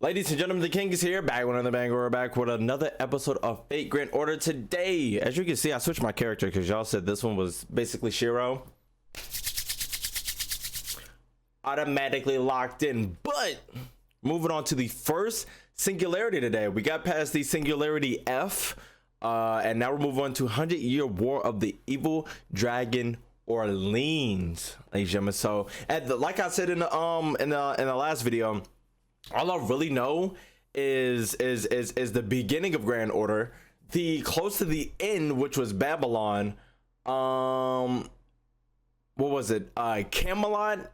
Ladies and gentlemen, the king is here, back with another banger. We're back with another episode of Fate Grand Order today. As you can see, I switched my character because y'all said this one was basically Shiro. Automatically locked in. But moving on to the first singularity today. We got past the singularity F. And now we're moving on to 100-Year War of the Evil Dragon Orleans, ladies and gentlemen. So, like I said in the last video, all I really know is the beginning of Grand Order, the close to the end, which was Babylon. What was it? Camelot,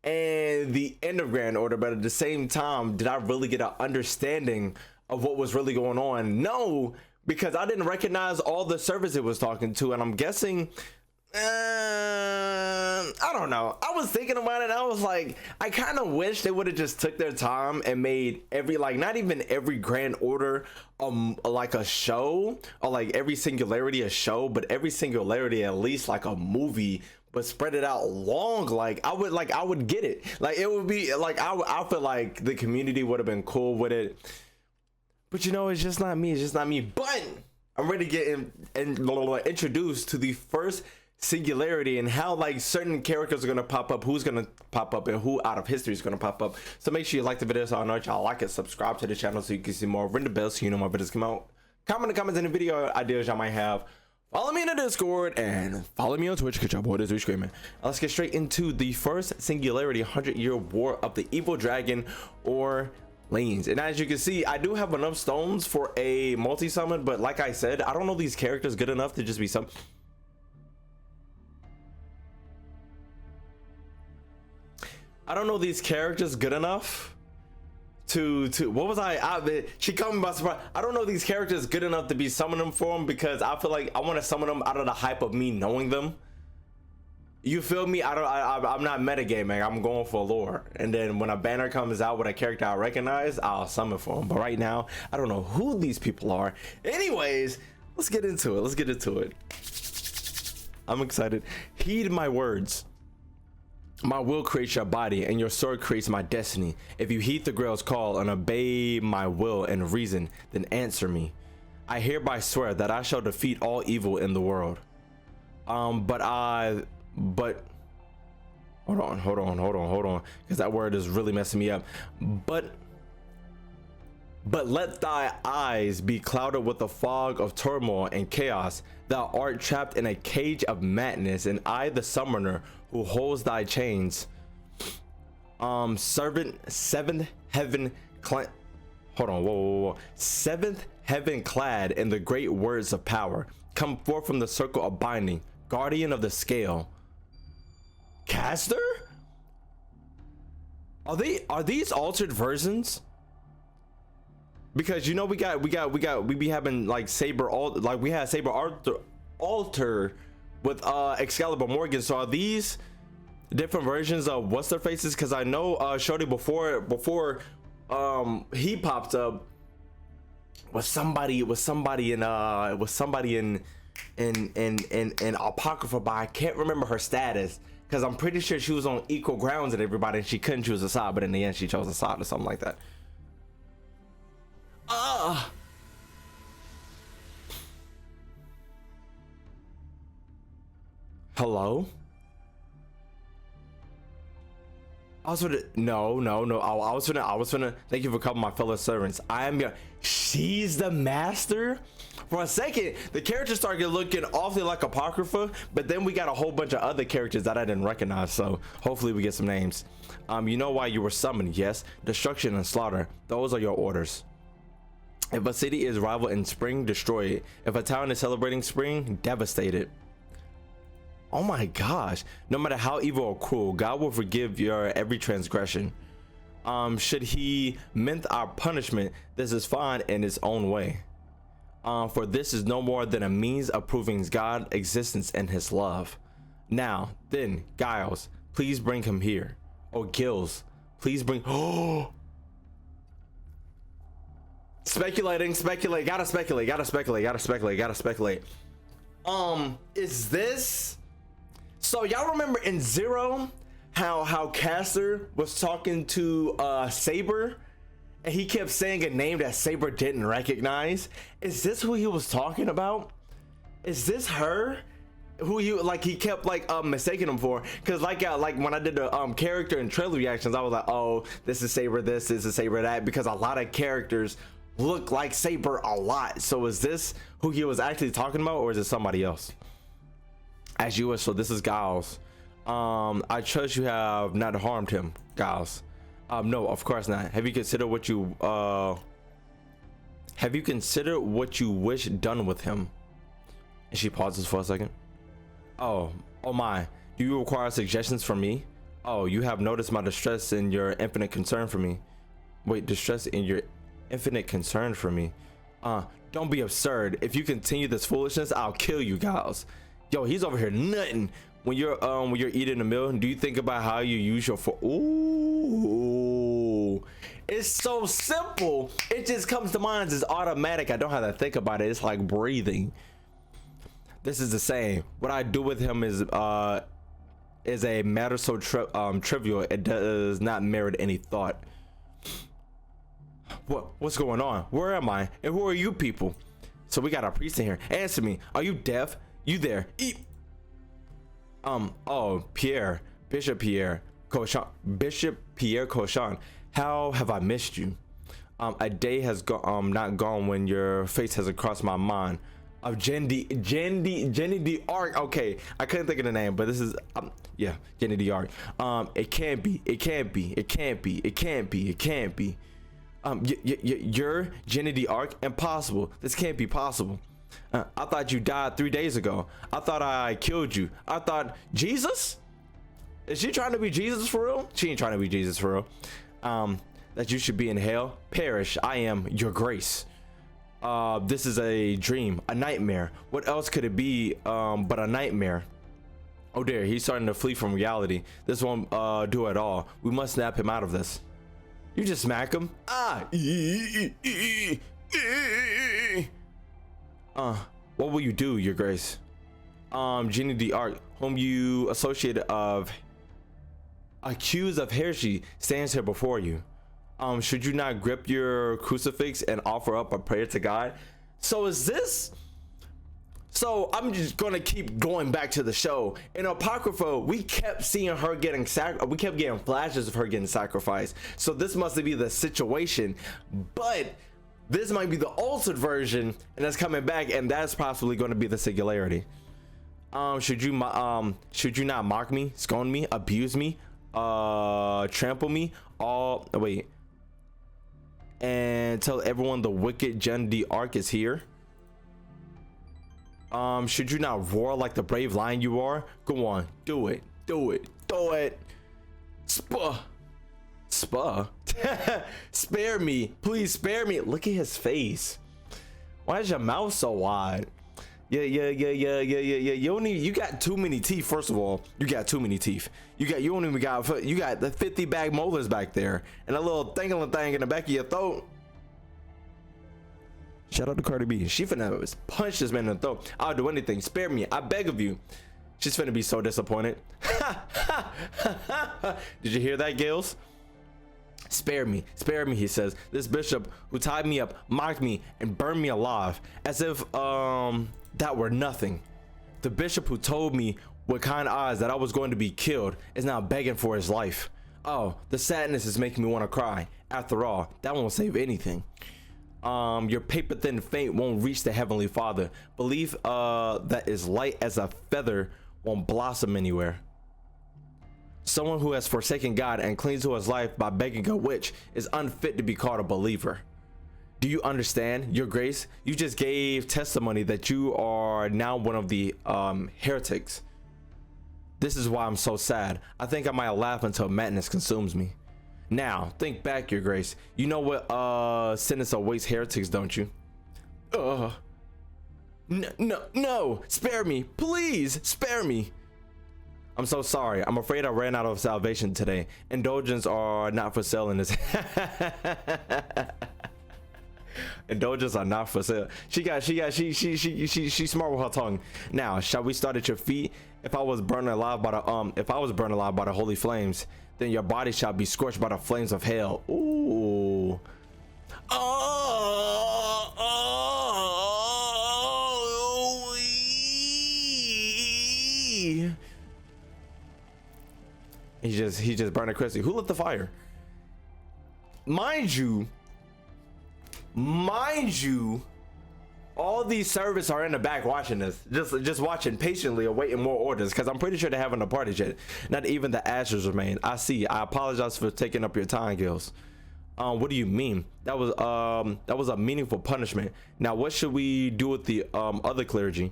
and the end of Grand Order. But at the same time, did I really get an understanding of what was really going on? No, because I didn't recognize all the servers it was talking to, and I'm guessing. I don't know. I was thinking about it. I was like, I kind of wish they would have just took their time and made every, like, not even every Grand Order like a show, or like every singularity a show, but every singularity at least like a movie, but spread it out long. I would get it. Like, it would be like, I feel like the community would have been cool with it. But you know, it's just not me. It's just not me. But I'm ready to get introduced to the first singularity and how like certain characters are gonna pop up, who's gonna pop up, and who out of history is gonna pop up. So make sure you like the video, so I know y'all like it. Subscribe to the channel so you can see more. Ring the bell so you know my videos come out. Comment in the comments any video ideas y'all might have. Follow me in the Discord and follow me on Twitch because y'all boy is screaming. Let's get straight into the first singularity, 100-Year War of the Evil Dragon Orleans. And as you can see, I do have enough stones for a multi-summon, but like I said, I don't know these characters good enough to just be some. I don't know these characters good enough to what was she caught me by surprise. I don't know these characters good enough to be summoning them for them, because I feel like I want to summon them out of the hype of me knowing them. You feel me? I'm not metagaming. I'm going for lore, and then when a banner comes out with a character I recognize, I'll summon for them. But right now, I don't know who these people are. Anyways, let's get into it. I'm excited. Heed my words. My will creates your body, and your sword creates my destiny. If you heed the Grail's call and obey my will and reason, then answer me. I hereby swear that I shall defeat all evil in the world. But hold on, because that word is really messing me up. But let thy eyes be clouded with the fog of turmoil and chaos. Thou art trapped in a cage of madness, and I, the summoner who holds thy chains, seventh heaven clad in the great words of power, come forth from the circle of binding, guardian of the scale. Caster? Are these altered versions? Because you know we be having like we had Saber Alter with Excalibur Morgan. So are these different versions of what's their faces? Because I know Shorty before he popped up was somebody in Apocrypha, but I can't remember her status, because I'm pretty sure she was on equal grounds with everybody and she couldn't choose a side, but in the end she chose a side or something like that. Hello? I was gonna thank you for calling my fellow servants. She's the master? For a second, the characters started looking awfully like Apocrypha, but then we got a whole bunch of other characters that I didn't recognize, so hopefully we get some names. You know why you were summoned, yes? Destruction and slaughter, those are your orders. If a city is rival in spring, destroy it. If a town is celebrating spring, devastate it. Oh my gosh. No matter how evil or cruel, God will forgive your every transgression. Should he meant our punishment, this is fine in its own way. For this is no more than a means of proving God's existence and his love. Now, then, Giles, please bring him here. Or Gills, please bring. Oh! Speculate, gotta speculate. Is this, so y'all remember in Zero how Caster was talking to Saber and he kept saying a name that Saber didn't recognize. Is this who he was talking about? Is this her? Who you like? He kept like mistaking him for, because like when I did the character and trailer reactions, I was like, oh, this is Saber, this is Saber, that, because a lot of characters look like Saber a lot. So is this who he was actually talking about, or is it somebody else? As you wish. So this is Giles. I trust you have not harmed him, Giles. No, of course not. Have you considered what you wish done with him? And she pauses for a second. Oh my, do you require suggestions from me? Oh, you have noticed my distress and your infinite concern for me. Wait, distress and your infinite concern for me? Don't be absurd. If you continue this foolishness, I'll kill you, Giles. Yo, he's over here nutting. When you're eating a meal, do you think about how you use your ooh, it's so simple. It just comes to mind. It's automatic. I don't have to think about it. It's like breathing. This is the same. What I do with him is a matter so trivial it does not merit any thought. What's going on? Where am I? And who are you people? So we got a priest in here. Answer me. Are you deaf? You there? Eat. Oh, Pierre, Bishop Pierre Cochon. How have I missed you? A day has not gone when your face hasn't crossed my mind. Of Jeanne D'Arc. Okay, I couldn't think of the name, but this is yeah, Jeanne D'Arc. It can't be. You're Jeanne D'Arc? Impossible. This can't be possible. I thought you died 3 days ago. I thought I killed you. I thought Jesus? Is she trying to be Jesus for real? She ain't trying to be Jesus for real. That you should be in hell. Perish. I am your grace. This is a dream, a nightmare. What else could it be but a nightmare? Oh dear, he's starting to flee from reality. This won't do at all. We must snap him out of this. You just smack him. What will you do, your grace? Jeanne D'Arc, whom you accused of heresy, stands here before you. Should you not grip your crucifix and offer up a prayer to God? So is this? So I'm just gonna keep going back to the show. In Apocrypha, we kept seeing her getting we kept getting flashes of her getting sacrificed. So this must be the situation, but this might be the altered version, and that's coming back, and that's possibly going to be the singularity. Should you not mock me, scorn me, abuse me, trample me, and tell everyone the wicked Jeanne D'Arc is here? Should you not roar like the brave lion you are? Go on, do it. Spa. Spare me, please spare me. Look at his face. Why is your mouth so wide? Yeah. You got too many teeth. First of all, you got too many teeth. You got the 50 bag molars back there, and a little thing in the back of your throat. Shout out to Cardi B. She finna punch this man in the throat. I'll do anything. Spare me, I beg of you. She's finna be so disappointed. Did you hear that, Gales? Spare me, he says. This bishop who tied me up, mocked me, and burned me alive, as if that were nothing. The bishop who told me with kind eyes that I was going to be killed is now begging for his life. Oh, the sadness is making me want to cry. After all, that won't save anything. Your paper thin faint won't reach the Heavenly Father. Belief that is light as a feather won't blossom anywhere. Someone who has forsaken God and clings to his life by begging a witch is unfit to be called a believer. Do you understand, your grace? You just gave testimony that you are now one of the heretics. This is why I'm so sad. I think I might laugh until madness consumes me. Now, think back, your grace. You know what sentence awaits heretics, don't you? No, spare me, please, spare me. I'm so sorry. I'm afraid I ran out of salvation today. Indulgences are not for sale in this. Indulgences are not for sale. She smart with her tongue. Now, shall we start at your feet? If I was burned alive by the holy flames, then your body shall be scorched by the flames of hell. Ooh, He just burned a crispy. Who lit the fire? Mind you, all these servants are in the back watching this, just watching patiently, awaiting more orders, because I'm pretty sure they haven't departed yet. Not even the ashes remain. I see. I apologize for taking up your time, Gills. What do you mean? That was a meaningful punishment. Now what should we do with the other clergy?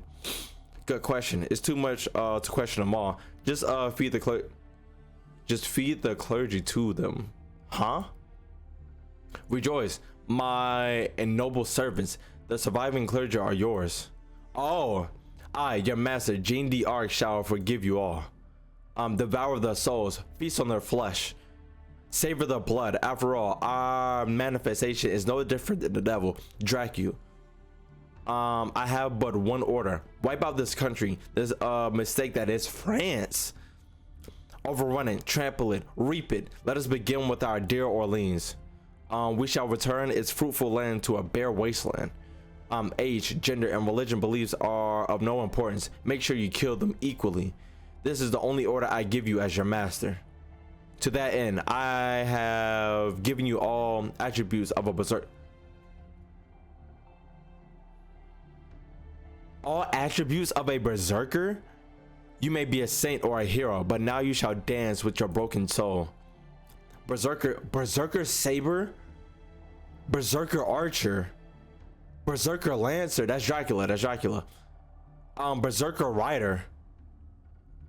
Good question. It's too much to question them all. Just feed the clergy to them. Huh? Rejoice, my noble servants. The surviving clergy are yours. Oh, I, your master, Jeanne Alter, shall forgive you all. Devour their souls, feast on their flesh, savor their blood. After all, our manifestation is no different than the devil, Dracula. I have but one order: wipe out this country. There's a mistake that is France. Overrun it, trample it, reap it. Let us begin with our dear Orleans. We shall return its fruitful land to a bare wasteland. Age, gender, and religion beliefs are of no importance. Make sure you kill them equally. This is the only order I give you as your master. To that end, I have given you all attributes of a berserker. All attributes of a berserker? You may be a saint or a hero, but now you shall dance with your broken soul. Berserker saber, berserker archer, berserker lancer. That's Dracula. Berserker rider,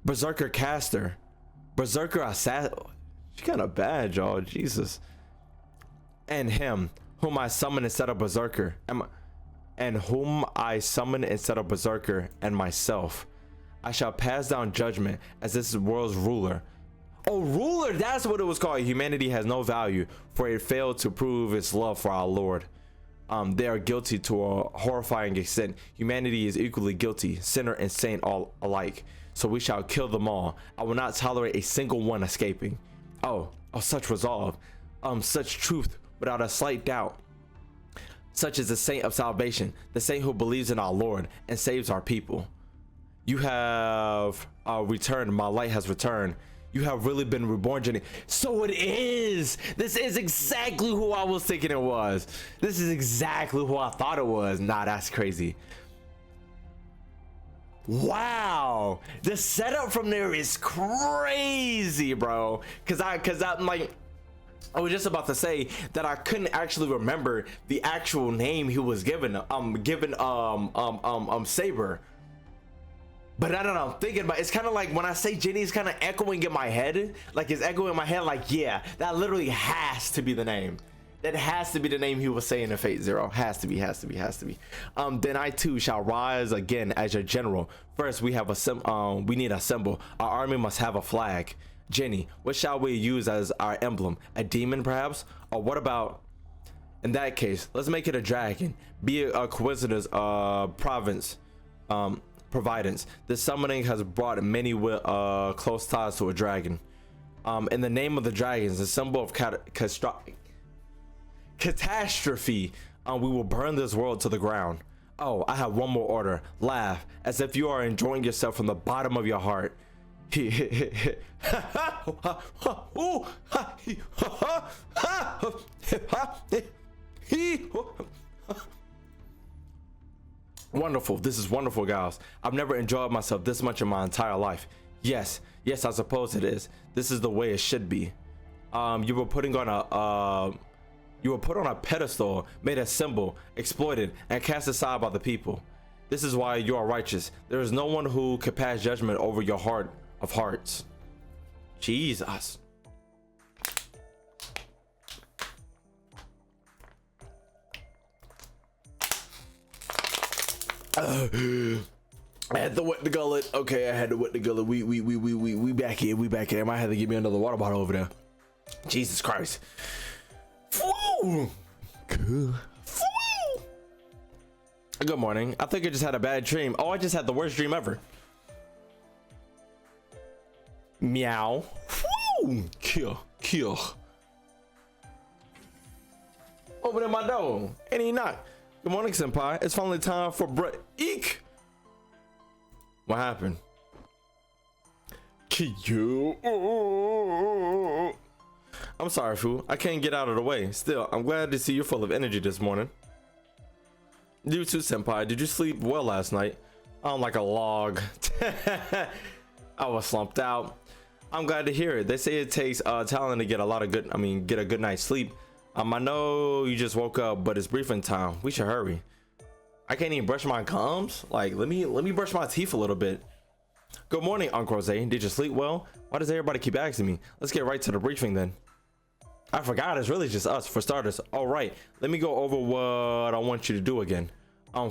berserker caster, berserker assassin. She kind of bad, y'all. Jesus. And him whom I summon instead of berserker, and myself. I shall pass down judgment as this world's ruler. Oh, ruler, that's what it was called. Humanity has no value, for it failed to prove its love for our Lord. They are guilty to a horrifying extent. Humanity is equally guilty, sinner and saint all alike. So we shall kill them all. I will not tolerate a single one escaping. Oh, such resolve, such truth without a slight doubt. Such is the saint of salvation, the saint who believes in our Lord and saves our people. You have returned. My light has returned. You have really been reborn, Jenny. So it is. This is exactly who I was thinking it was. This is exactly who I thought it was. Nah, that's crazy. Wow, the setup from there is crazy, bro. Cause I'm like, I was just about to say that I couldn't actually remember the actual name he was given. Saber. But I don't know, I'm thinking about it's kind of like when I say Jenny, it's kind of echoing in my head. Like it's echoing in my head, like, yeah, that literally has to be the name. That has to be the name he was saying in Fate Zero. Has to be. Then I too shall rise again as your general. First, we have we need a symbol. Our army must have a flag. Jenny, what shall we use as our emblem? A demon, perhaps? Or what about? In that case, let's make it a dragon. Be a coincidence, providence. This summoning has brought many close ties to a dragon. In the name of the dragons, the symbol of catastrophe, we will burn this world to the ground. Oh, I have one more order. Laugh as if you are enjoying yourself from the bottom of your heart. Wonderful. This is wonderful, guys. I've never enjoyed myself this much in my entire life. Yes, I suppose it is. This is the way it should be. You were put on a pedestal, made a symbol, exploited, and cast aside by the people. This is why you are righteous. There is no one who could pass judgment over your heart of hearts. Jesus. I had to wet the gullet. Okay, I had to wet the gullet. We back here. I might have to give me another water bottle over there. Jesus Christ. Good morning. I think I just had a bad dream. Oh, I just had the worst dream ever. Meow. Kill. Opening my door. And he knocked. Good morning, senpai. It's finally time for Eek. What happened? You. I'm sorry, fool. I can't get out of the way. Still, I'm glad to see you're full of energy this morning. You too, senpai. Did you sleep well last night? I'm like a log. I was slumped out. I'm glad to hear it. They say it takes talent to get a lot of good, get a good night's sleep. I know you just woke up, but it's briefing time. We should hurry. I can't even brush my gums. Like, let me brush my teeth a little bit. Good morning, Uncle Jose. Did you sleep well? Why does everybody keep asking me? Let's get right to the briefing then. I forgot, it's really just us for starters. All right, let me go over what I want you to do again.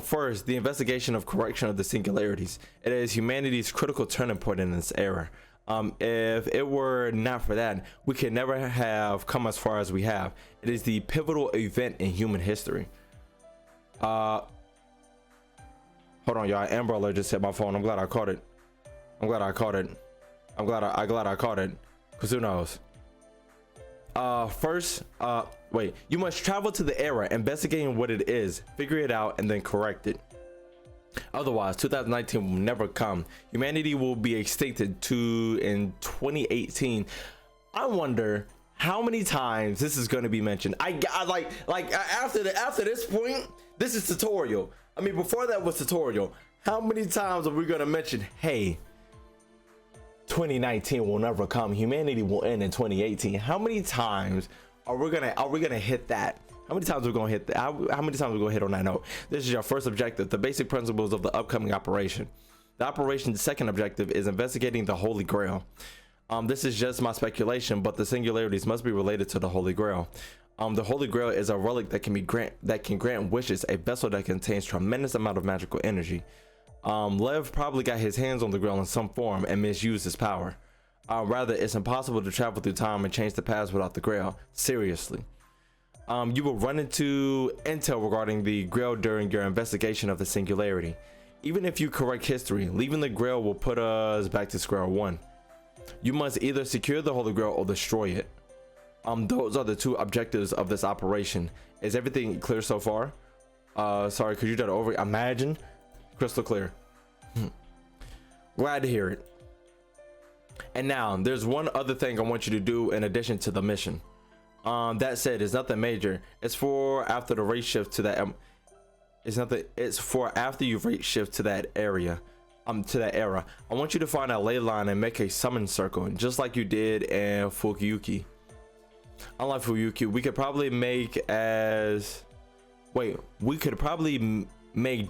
First, the investigation of correction of the singularities. It is humanity's critical turning point in this era. If it were not for that, we could never have come as far as we have. It is the pivotal event in human history. Hold on, y'all. Amber Alert just hit my phone. I'm glad I caught it. I'm glad I caught it. I'm glad I caught it. Cause who knows? First, wait. You must travel to the era, investigating what it is, figure it out, and then correct it. Otherwise, 2019 will never come. Humanity will be extincted in 2018. I wonder how many times this is going to be mentioned. I like after this point, this is tutorial. I mean, before that was tutorial. How many times are we going to mention, hey, 2019 will never come. Humanity will end in 2018. How many times are we gonna hit that? How many times are we gonna hit that? How many times are we gonna hit on that note? This is your first objective, the basic principles of the upcoming operation. The operation's second objective is investigating the Holy Grail. This is just my speculation, but the singularities must be related to the Holy Grail. The Holy Grail is a relic that can grant wishes, a vessel that contains tremendous amount of magical energy. Lev probably got his hands on the Grail in some form and misused his power. Rather, it's impossible to travel through time and change the past without the Grail. Seriously. You will run into intel regarding the Grail during your investigation of the singularity. Even if you correct history, leaving the Grail will put us back to square one. You must either secure the Holy Grail or destroy it. Those are the two objectives of this operation. Is everything clear so far? Sorry, could you do that over? Imagine. Crystal clear. Glad to hear it. And now there's one other thing I want you to do in addition to the mission. That said, it's nothing major. It's for after the race shift to that it's for after you race shift to that area, to that era. I want you to find a ley line and make a summon circle, just like you did in Fukuyuki. Unlike Fukuyuki, we could probably make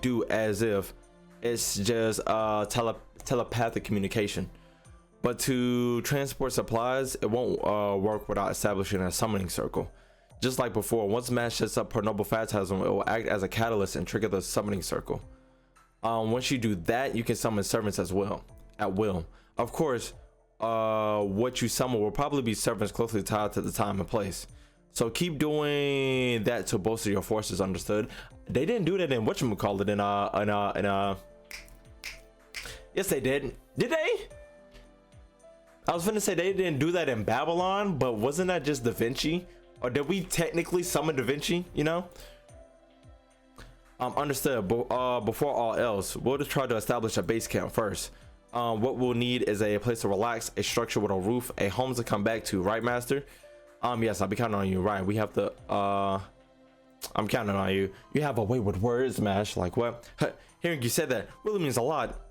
do as if it's just telepathic communication. But to transport supplies, it won't work without establishing a summoning circle. Just like before, once Mash sets up her noble phantasm, it will act as a catalyst and trigger the summoning circle. Once you do that, you can summon servants as well, at will. Of course, what you summon will probably be servants closely tied to the time and place. So keep doing that to bolster your forces, understood? They didn't do that in whatchamacallit yes they did. Did they? I was gonna say they didn't do that in Babylon, but wasn't that just Da Vinci? Or did we technically summon Da Vinci, you know? Understood, but before all else, we'll just try to establish a base camp first. What we'll need is a place to relax, a structure with a roof, a home to come back to, right, Master? Yes, I'll be counting on you, right? We have to, I'm counting on you. You have a way with words, Mash. Like what? Hearing you said that really means a lot.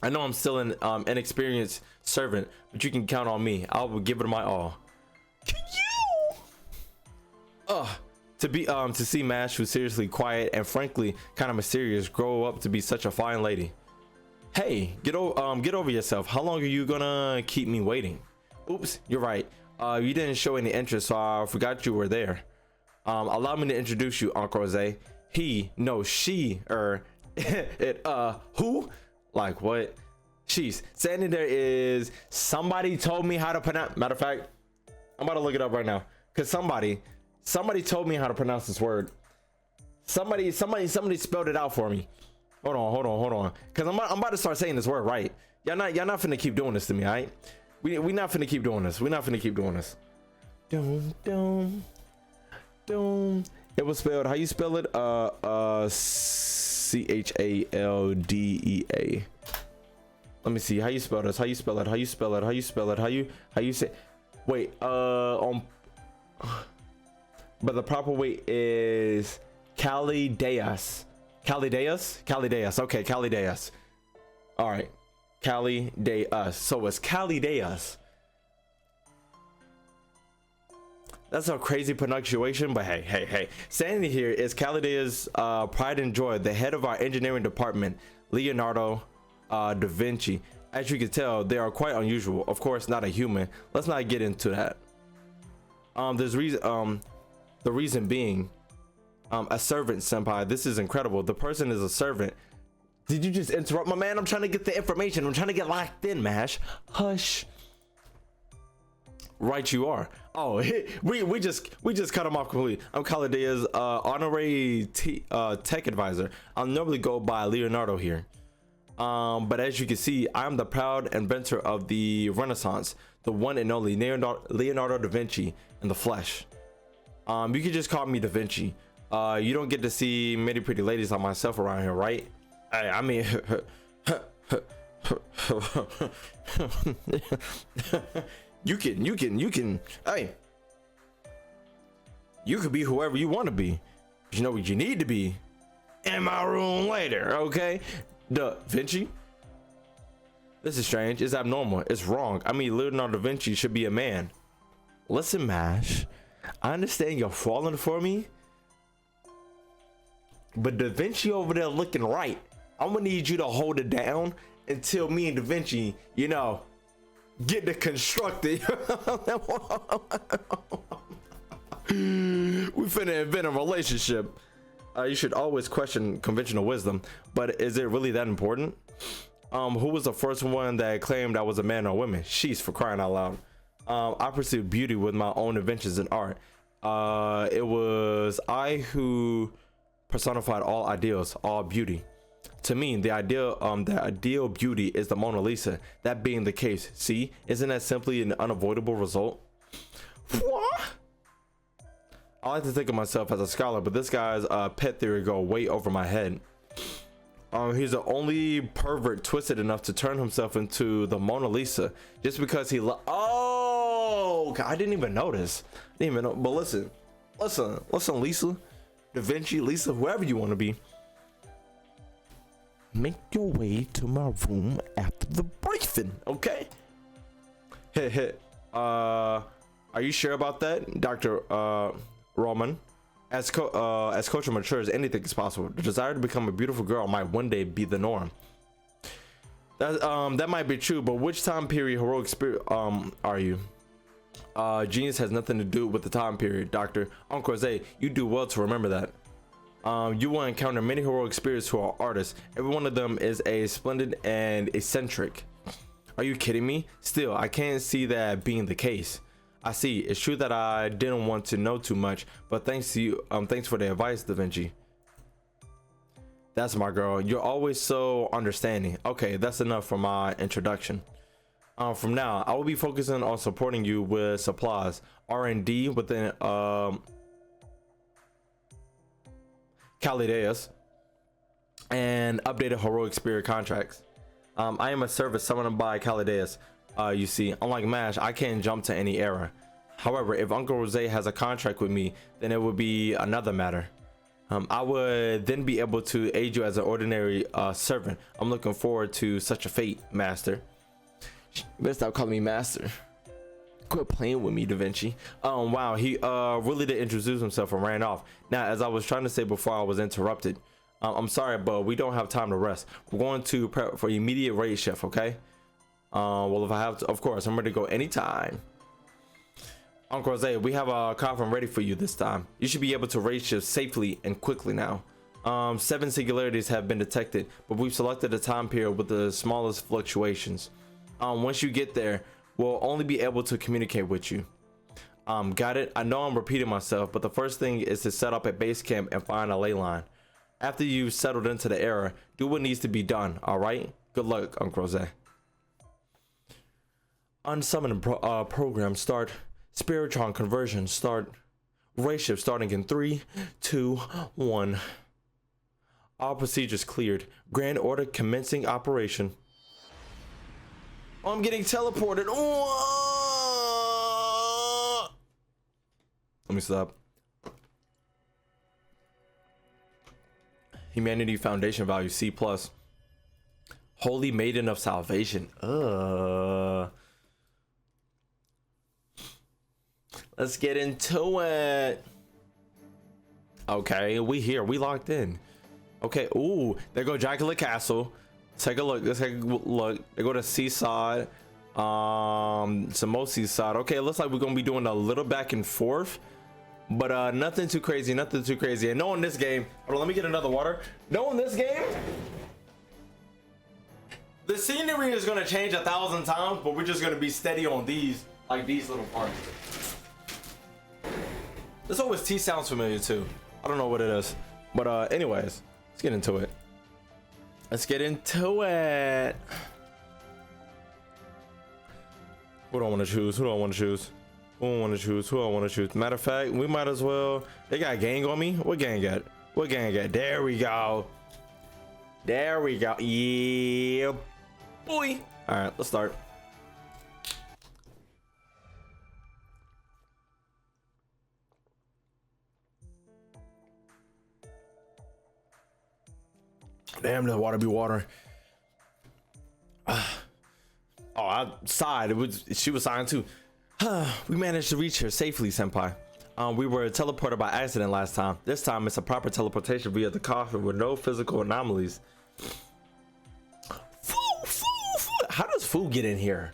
I know I'm still an inexperienced servant, but you can count on me. I will give it my all. To see Mash, who's seriously quiet and frankly kind of mysterious, grow up to be such a fine lady. Hey, get over yourself. How long are you gonna keep me waiting? Oops, you're right. You didn't show any interest, so I forgot you were there. Allow me to introduce you, Uncle Jose. He, no, she, who? Like what? She's standing there is somebody told me how to pronounce. Matter of fact, I'm about to look it up right now because somebody told me how to pronounce this word. Somebody spelled it out for me. Hold on, because I'm about to start saying this word right. Y'all not finna keep doing this to me, all right? We not finna keep doing this. Doom. It was spelled, how you spell it? Chaldea. Let me see. How you spell this? How you spell it? How you spell it? How you spell it? How you say? Wait. But the proper way is Calideus. Calideus? Calideus. Okay, Calideus. All right. Calideus. So it's Calideus. That's a crazy pronunciation, but hey. Standing here is Calideus pride and joy, the head of our engineering department, Leonardo da Vinci. As you can tell, they are quite unusual. Of course, not a human. Let's not get into that. The reason being, a servant, senpai. This is incredible. The person is a servant. Did you just interrupt my man? I'm trying to get the information. I'm trying to get locked in, Mash. Hush. Right, you are. Oh, we just cut him off completely. I'm Calidea's honorary tech advisor. I'll normally go by Leonardo here. But as you can see, I'm the proud inventor of the Renaissance, the one and only Leonardo da Vinci in the flesh. You can just call me Da Vinci. You don't get to see many pretty ladies like myself around here, right? I mean, you can. Hey, you could be whoever you want to be. You know what you need to be in my room later, okay? Da Vinci. This is strange. It's abnormal. It's wrong. I mean, Leonardo da Vinci should be a man. Listen, Mash. I understand you're falling for me, but Da Vinci over there looking right. I'm gonna need you to hold it down until me and Da Vinci, you know, get to construct it. We finna invent a relationship. You should always question conventional wisdom, but is it really that important? Who was the first one that claimed I was a man or woman? Sheesh, for crying out loud. I pursued beauty with my own inventions in art. It was I who personified all ideals, all beauty. To me, the ideal beauty is the Mona Lisa. That being the case, see, isn't that simply an unavoidable result? What? I like to think of myself as a scholar, but this guy's pet theory go way over my head. He's the only pervert twisted enough to turn himself into the Mona Lisa just because he oh, I didn't even notice. I didn't even know. But listen, Lisa, Da Vinci, Lisa, whoever you want to be. Make your way to my room after the briefing, okay? Are you sure about that, Dr. Roman? As culture matures, anything is possible. The desire to become a beautiful girl might one day be the norm. That might be true, but which time period heroic spirit are you? Genius has nothing to do with the time period, Doctor. Uncle Jose, you do well to remember that. You will encounter many heroic spirits who are artists. Every one of them is a splendid and eccentric. Are you kidding me? Still, I can't see that being the case. I see. It's true that I didn't want to know too much, but thanks to you, thanks for the advice, Da Vinci. That's my girl. You're always so understanding. Okay, that's enough for my introduction. From now, I will be focusing on supporting you with supplies, R&D within Calideus, and updated heroic spirit contracts. I am a service summoned by Calideus. You see, unlike MASH, I can't jump to any era. However, if Uncle Jose has a contract with me, then it would be another matter. I would then be able to aid you as an ordinary servant. I'm looking forward to such a fate, Master. You better stop calling me Master. Quit playing with me, Da Vinci. Wow, he really did introduce himself and ran off. Now, as I was trying to say before I was interrupted, I'm sorry, but we don't have time to rest. We're going to prep for immediate Rayshift, okay? Well, if I have to, of course, I'm ready to go anytime. Uncle Jose, we have a coffin ready for you this time. You should be able to Rayshift safely and quickly now. 7 singularities have been detected, but we've selected a time period with the smallest fluctuations. Once you get there, we'll only be able to communicate with you. Got it? I know I'm repeating myself, but the first thing is to set up a base camp and find a ley line. After you've settled into the era, do what needs to be done, alright? Good luck, Uncle Jose. Unsummoned program start. Spiritron conversion start. Rayshift starting in 3, 2, 1. All procedures cleared. Grand order commencing operation. Oh, I'm getting teleported. Oh! Let me stop. Humanity Foundation value C plus. Holy Maiden of Salvation. Let's get into it. Okay, we here. We locked in. Okay. Ooh, there go Dracula Castle. Take a look. Let's take a look. They go to Seaside. Some more Seaside. Okay, it looks like we're gonna be doing a little back and forth, but nothing too crazy. Nothing too crazy. And knowing this game, hold on, let me get another water. Knowing this game, the scenery is gonna change 1,000 times, but we're just gonna be steady on these, like these little parts. This OST sounds familiar too. I don't know what it is, but anyways, let's get into it. Let's get into it. Who do I want to choose? Who do I want to choose? Who do I want to choose? Who do I want to choose? Matter of fact, we might as well. They got gang on me. What gang got? What gang got? There we go. There we go. Yeah, boy. All right, let's start. Damn, the water be watering. Oh, I sighed. She was sighing too. We managed to reach here safely, senpai. We were teleported by accident last time. This time it's a proper teleportation via the coffin with no physical anomalies. How does Fu get in here?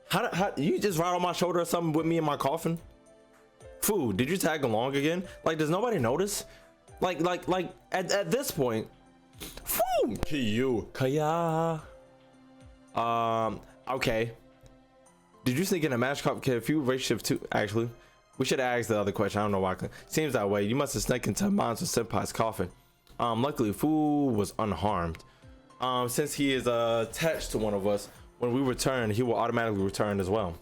How you just ride on my shoulder or something with me in my coffin? Fu, did you tag along again? Like, does nobody notice? Like at this point. Kaya. Okay. Did you sneak in a match cop? Can if you Rayshift too? Actually, we should ask the other question. I don't know why. Seems that way. You must have snuck into Monster Senpai's coffin. Luckily, Fu was unharmed. Since he is attached to one of us, when we return, he will automatically return as well.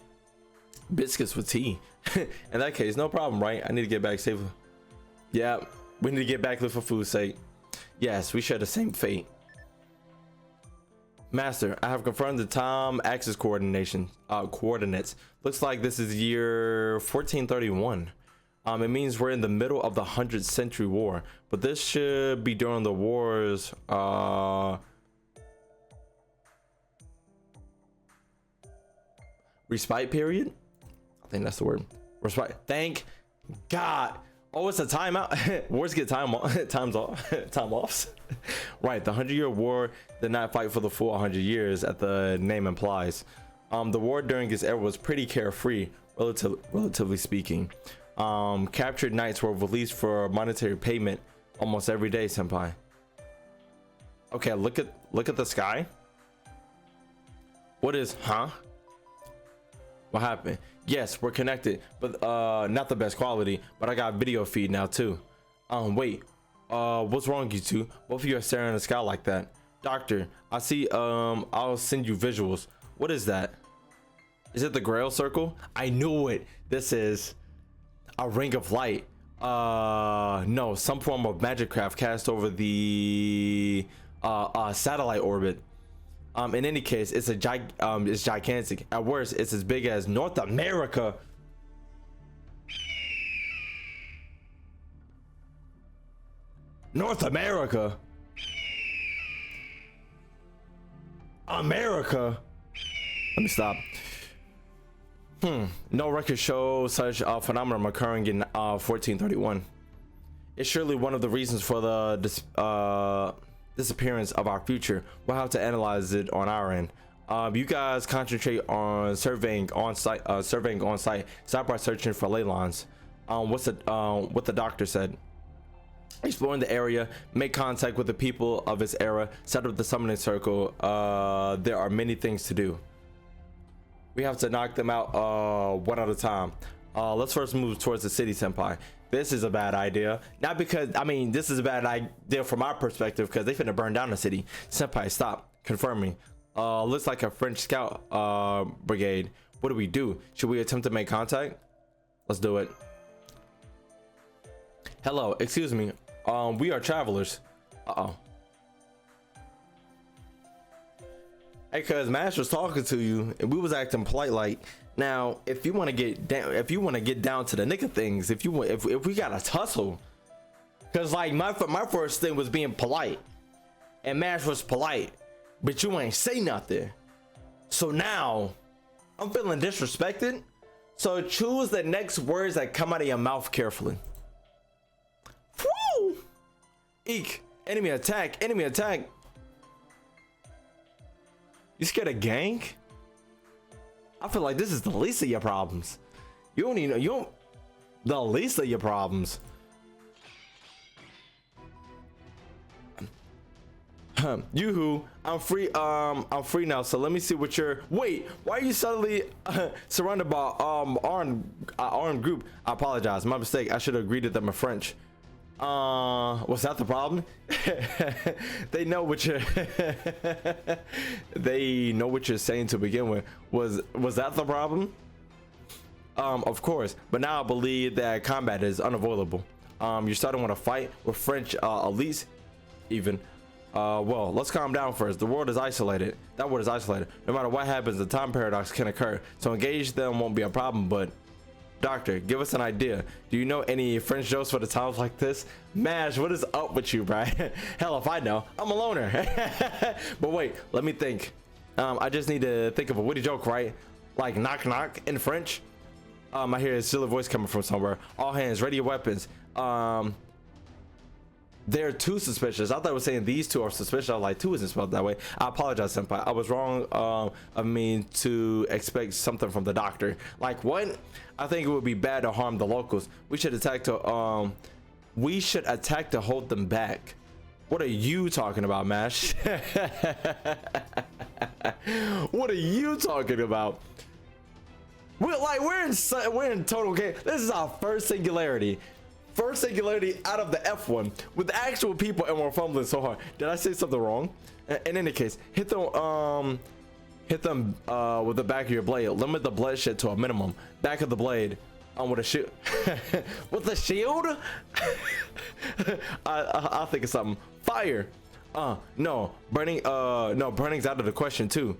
Biscuits with tea. In that case, no problem, right? I need to get back safely. Yeah, we need to get back for Fu's sake. Yes, we share the same fate. Master, I have confirmed the time axis coordinates. Looks like this is year 1431. It means we're in the middle of the 100th Century War, but this should be during the war's respite period. I think that's the word. Respite. Thank God. Oh, it's a timeout. Wars get time offs. Right, the 100-year war did not fight for the full 100 years, as the name implies. The war during its era was pretty carefree, relatively speaking. Captured knights were released for monetary payment almost every day, senpai. Okay, look at the sky. What is, huh? What happened? Yes, we're connected, but not the best quality, but I got video feed now too. Wait, what's wrong, you two? Both of you are staring in the sky like that. Doctor, I see, I'll send you visuals. What is that? Is it the Grail Circle? I knew it. This is a ring of light. No, some form of magic craft cast over the satellite orbit. In any case, it's it's gigantic. At worst, it's as big as North America. North America. America. Let me stop. No records show such a phenomenon occurring in 1431. It's surely one of the reasons for the disappearance of our future. We'll have to analyze it on our end. You guys concentrate on surveying on site. Stop by searching for ley lines. What the doctor said. Exploring the area, make contact with the people of its era, set up the summoning circle. There are many things to do. We have to knock them out one at a time. Let's first move towards the city, senpai. This is a bad idea. Not because, I mean, this is a bad idea from our perspective because they finna burn down the city. Senpai, stop. Confirming. Looks like a French scout brigade. What do we do? Should we attempt to make contact? Let's do it. Hello, excuse me. We are travelers. Hey, cuz Mash was talking to you and we was acting polite. Like, now if you want to get down, to the nick of things, if we got to tussle, cuz like my first thing was being polite and Mash was polite, but you ain't say nothing. So now I'm feeling disrespected. So choose the next words that come out of your mouth carefully. Woo! Eek. Enemy attack. Enemy attack. You scared of gang? I feel like this is the least of your problems. You don't even know. You don't. The least of your problems. Yoo-hoo, I'm free. I'm free now. So let me see what you're. Wait, why are you suddenly surrounded by armed group? I apologize. My mistake. I should have greeted them in French. Was that the problem? They know what you're they know what you're saying to begin with. Was that the problem? Of course, but now I believe that combat is unavoidable. You're starting with a fight with French elites even. Well, let's calm down first. The world is isolated. That world is isolated. No matter what happens, the time paradox can occur. So engage them won't be a problem, but Doctor, give us an idea. Do you know any French jokes for the times like this? Mash, what is up with you, bro? Hell if I know. I'm a loner. But wait, let me think. I just need to think of a witty joke, right? Like knock knock in French. I hear a silly voice coming from somewhere. All hands, ready your weapons. They're too suspicious. I thought I was saying these two are suspicious. I was like, two isn't spelled that way. I apologize, senpai. I was wrong. I mean to expect something from the doctor. Like what? I think it would be bad to harm the locals. We should attack to hold them back. What are you talking about, Mash? What are you talking about? We're in total game. This is our first singularity. First singularity out of the F1 with actual people, and we're fumbling so hard. Did I say something wrong? In any case, hit them with the back of your blade. Limit the bloodshed to a minimum. Back of the blade. With a shield. With a shield? I'll think of something. Fire. No. Burning. No, burning's out of the question too.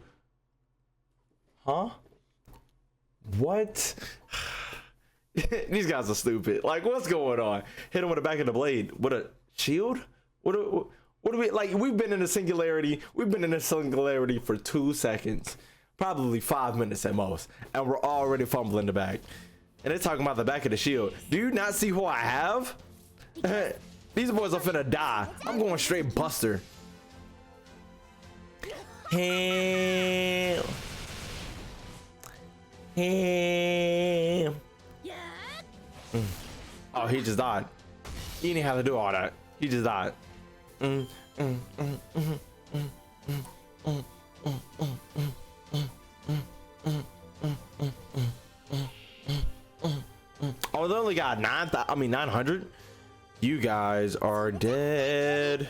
Huh? What? These guys are stupid. Like, what's going on? Hit him with the back of the blade. With a shield? What do we like? We've been in a singularity. We've been in a singularity for 2 seconds, probably 5 minutes at most, and we're already fumbling the back. And they're talking about the back of the shield. Do you not see who I have? These boys are finna die. I'm going straight Buster. Hell. Oh, he just died. He didn't have to do all that. He just died. Oh, they only got 900. You guys are dead.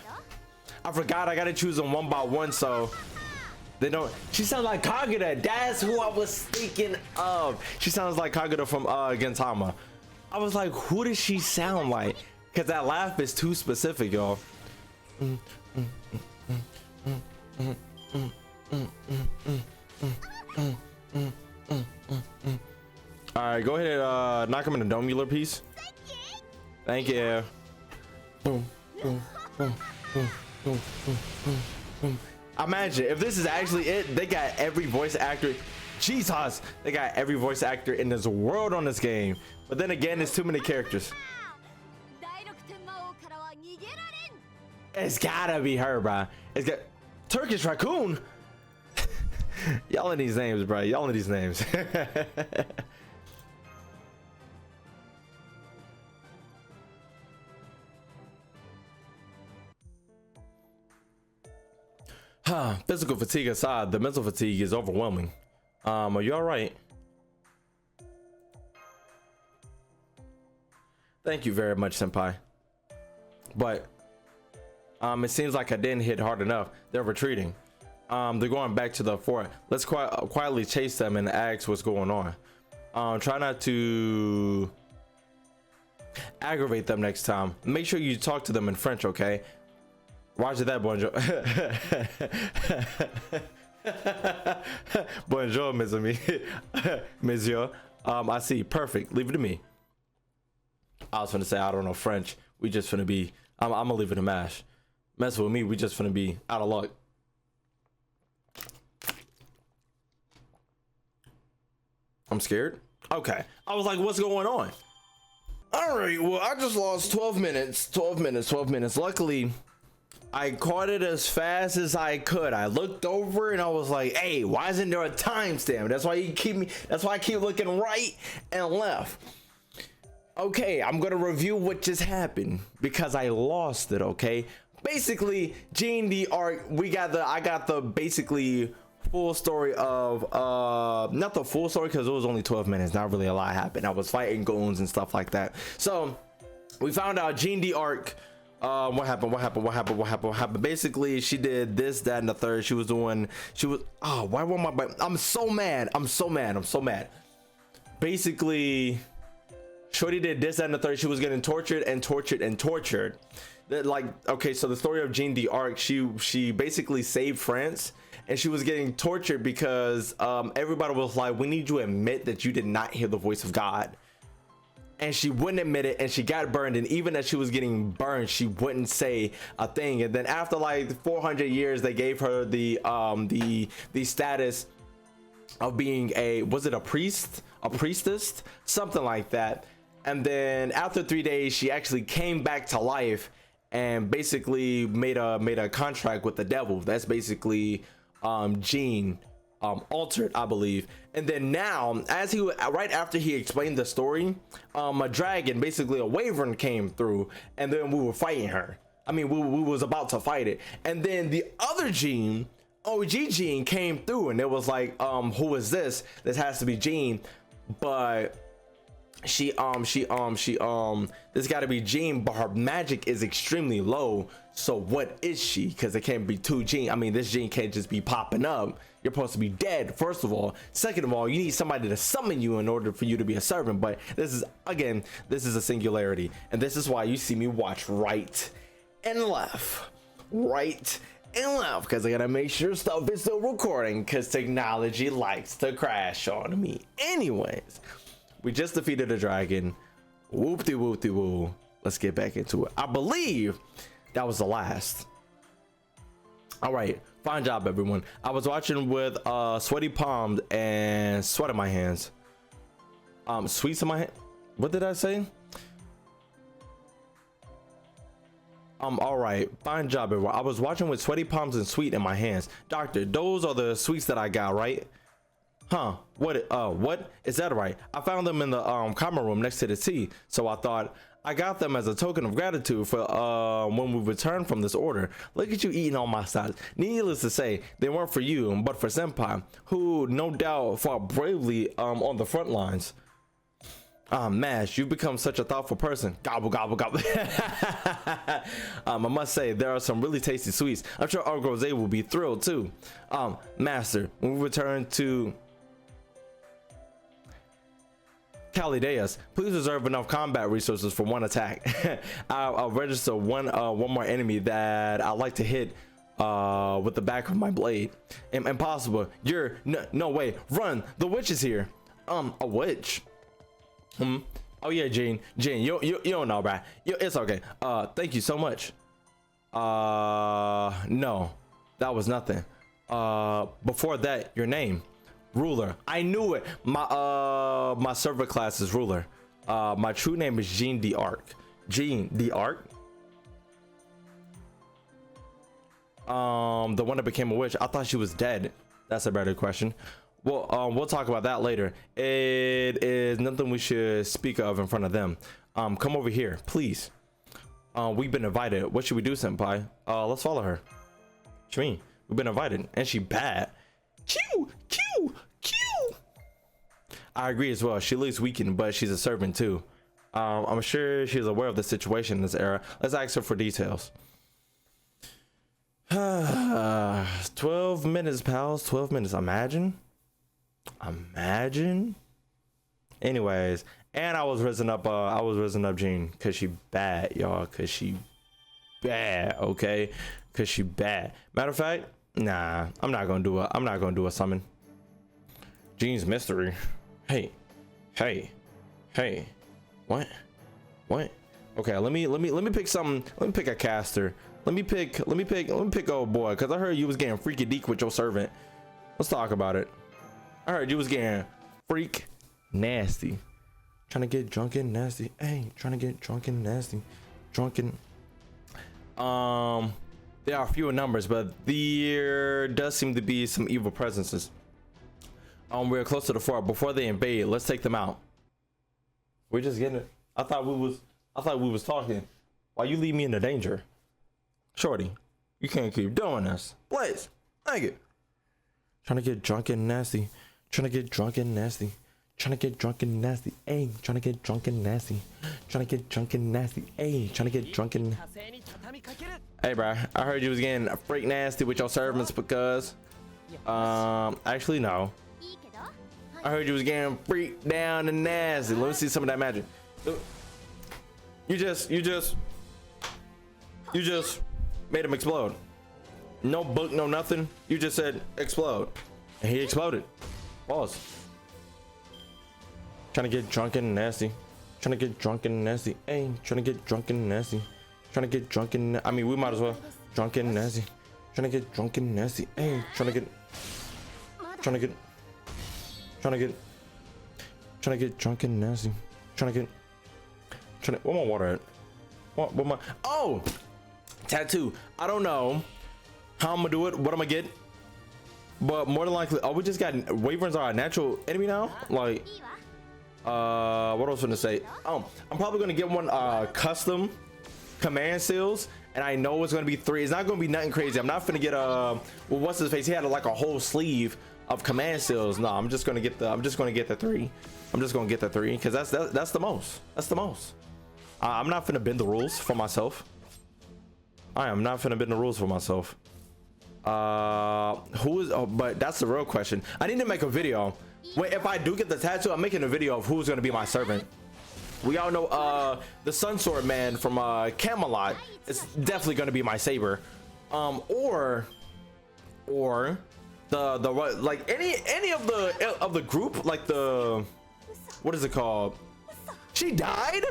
I forgot I gotta choose them one by one, so they don't. She sounds like Kagura. That's who I was thinking of. She sounds like Kagura from Gintama. I was like, who does she sound like? Because that laugh is too specific, y'all. All right, go ahead and knock him in the domular piece. Thank you. Boom, boom, boom, boom, boom, boom, boom, boom. Imagine if this is actually it. They got every voice actor. Jesus, they got every voice actor in this world on this game. But then again, there's too many characters. It's gotta be her, bro. It's got Turkish Raccoon. Y'all in these names, bro. Y'all in these names. Physical fatigue aside, the mental fatigue is overwhelming. Are you all right? Thank you very much, senpai. But it seems like I didn't hit hard enough. They're retreating. They're going back to the fort. Let's quietly chase them and ask what's going on. Try not to aggravate them next time. Make sure you talk to them in French, okay? Roger that, bonjour. Bonjour, mes amis. Monsieur. I see. Perfect. Leave it to me. I was finna say I don't know French. We just finna be. I'm gonna leave it to Mash. Mess with me. We just finna be out of luck. I'm scared. Okay. I was like, what's going on? All right. Well, I just lost 12 minutes. 12 minutes. 12 minutes. Luckily, I caught it as fast as I could. I looked over and I was like, hey, why isn't there a timestamp? That's why I keep looking right and left. Okay, I'm gonna review what just happened because I lost it. Okay, basically, Jeanne Alter, I got the basically full story of not the full story because it was only 12 minutes. Not really a lot happened. I was fighting goons and stuff like that. So we found out Jeanne Alter. What happened? Basically, she did this, that, and the third. She was. Oh, why won't my? I'm so mad. Basically, Shorty did this, that, and the third. She was getting tortured. That, like, okay, so the story of Jeanne Alter, she basically saved France, and she was getting tortured because everybody was like, we need you to admit that you did not hear the voice of God. And she wouldn't admit it, and she got burned. And even as she was getting burned, she wouldn't say a thing. And then after like 400 years, they gave her the status of being was it a priestess, something like that. And then after 3 days, she actually came back to life and basically made a contract with the devil. That's basically Jeanne Altered, I believe. And then now, right after he explained the story, a dragon, basically a wyvern, came through, and then we were fighting her. I mean, we was about to fight it, and then the other Jeanne, OG Jeanne, came through, and it was like, who is this? This has to be Jeanne, but this got to be Jeanne, but her magic is extremely low. So what is she? Because it can't be two Jeanne. I mean, this Jeanne can't just be popping up. You're supposed to be dead, first of all. Second of all, you need somebody to summon you in order for you to be a servant. But this is a singularity, and this is why you see me watch right and left, because I gotta make sure stuff is still recording, because technology likes to crash on me. Anyways, we just defeated a dragon. Whoop-de-whoop-de-woo. Let's get back into it. I believe that was the last. All right, fine job, everyone. I was watching with sweaty palms and sweat in my hands. Sweets in my hand. What did I say? All right, fine job, everyone. I was watching with sweaty palms and sweet in my hands. Doctor, those are the sweets that I got, right? Huh? What is that, right? I found them in the common room next to the tea, so I thought I got them as a token of gratitude for when we returned from this order. Look at you eating all my sides. Needless to say, they weren't for you, but for Senpai, who no doubt fought bravely on the front lines. Mash, you've become such a thoughtful person. Gobble, gobble, gobble. I must say, there are some really tasty sweets. I'm sure our Rose will be thrilled too. Master, when we return to Calideus, please reserve enough combat resources for one attack. I'll register one more enemy that I like to hit with the back of my blade. Impossible. You're no way. Run. The witch is here. A witch? Oh yeah, Jeanne, you don't know, bruh. It's okay. Thank you so much. No, that was nothing. Before that, your name. Ruler. I knew it. My server class is Ruler. My true name is Jeanne Alter. Jeanne Alter? The one that became a witch. I thought she was dead. That's a better question. Well, we'll talk about that later. It is nothing we should speak of in front of them. Come over here, please. We've been invited. What should we do, Senpai? Let's follow her. What you mean? We've been invited, and she bad. Q. I agree as well. She looks weakened, but she's a servant too. I'm sure she's aware of the situation in this era. Let's ask her for details. 12 minutes, pals. 12 minutes. Imagine. Anyways, and I was risen up Jeanne, cause she bad, y'all. Cause she bad, okay? Cause she bad. Matter of fact, Nah, I'm not gonna do a summon. Jeanne's mystery. Hey, hey, hey. What? Okay, let me pick something. Let me pick a caster. Let me pick old boy, because I heard you was getting freaky deek with your servant. Let's talk about it. I heard you was getting freak nasty. Trying to get drunken nasty. Hey, trying to get drunken nasty. Drunken. There are fewer numbers, but there does seem to be some evil presences. We're close to the fort. Before they invade, let's take them out. We're just getting it. I thought we was talking. Why you leave me into danger? Shorty, you can't keep doing this. Please. Thank you. Trying to get drunken nasty. Trying to get drunken nasty. Trying to get drunken nasty. Ayy, trying to get drunken nasty. Trying to get drunken nasty. Ayy, trying to get drunken. Hey, bro, I heard you was getting a freak nasty with your servants because actually no. I heard you was getting freak down and nasty. Let me see some of that magic. You just made him explode. No book, no nothing. You just said explode, and he exploded. Pause. Trying to get drunken and nasty. Trying to get drunken and nasty. Hey, trying to get drunken and nasty. Trying to get drunken. I mean, we might as well. Drunken and nasty. Trying to get drunken and nasty. Hey, trying to get drunken and nasty. Trying to where my water at? What my? Oh, tattoo. I don't know how I'm gonna do it. What I'm gonna get? But more than likely, oh, we just got Wyverns are a natural enemy now. Like, what else was I gonna say? I'm probably gonna get one custom command seals, and I know it's gonna be 3. It's not gonna be nothing crazy. I'm not gonna get well, what's his face? He had like a whole sleeve of command seals. No, I'm just gonna get the 3. I'm just gonna get the 3 because that's the most. That's the most. I'm not finna bend the rules for myself. I am not finna bend the rules for myself. Who is? Oh, but that's the real question. I need to make a video. Wait, if I do get the tattoo, I'm making a video of who's gonna be my servant. We all know the Sun Sword man from Camelot. It's definitely gonna be my saber. Or the like any of the group, like the, what is it called? She died.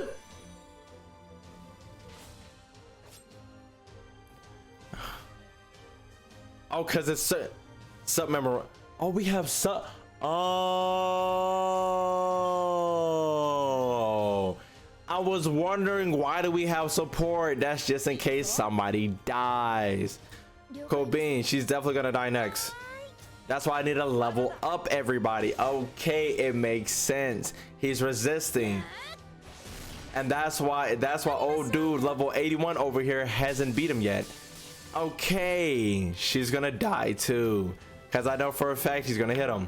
Oh, cause it's sub member. Oh, we have sub. Oh, I was wondering, why do we have support? That's just in case somebody dies. Cobain, she's definitely gonna die next. That's why I need to level up everybody. Okay, it makes sense. He's resisting, and that's why old dude level 81 over here hasn't beat him yet. Okay, she's gonna die too, because I know for a fact he's gonna hit him.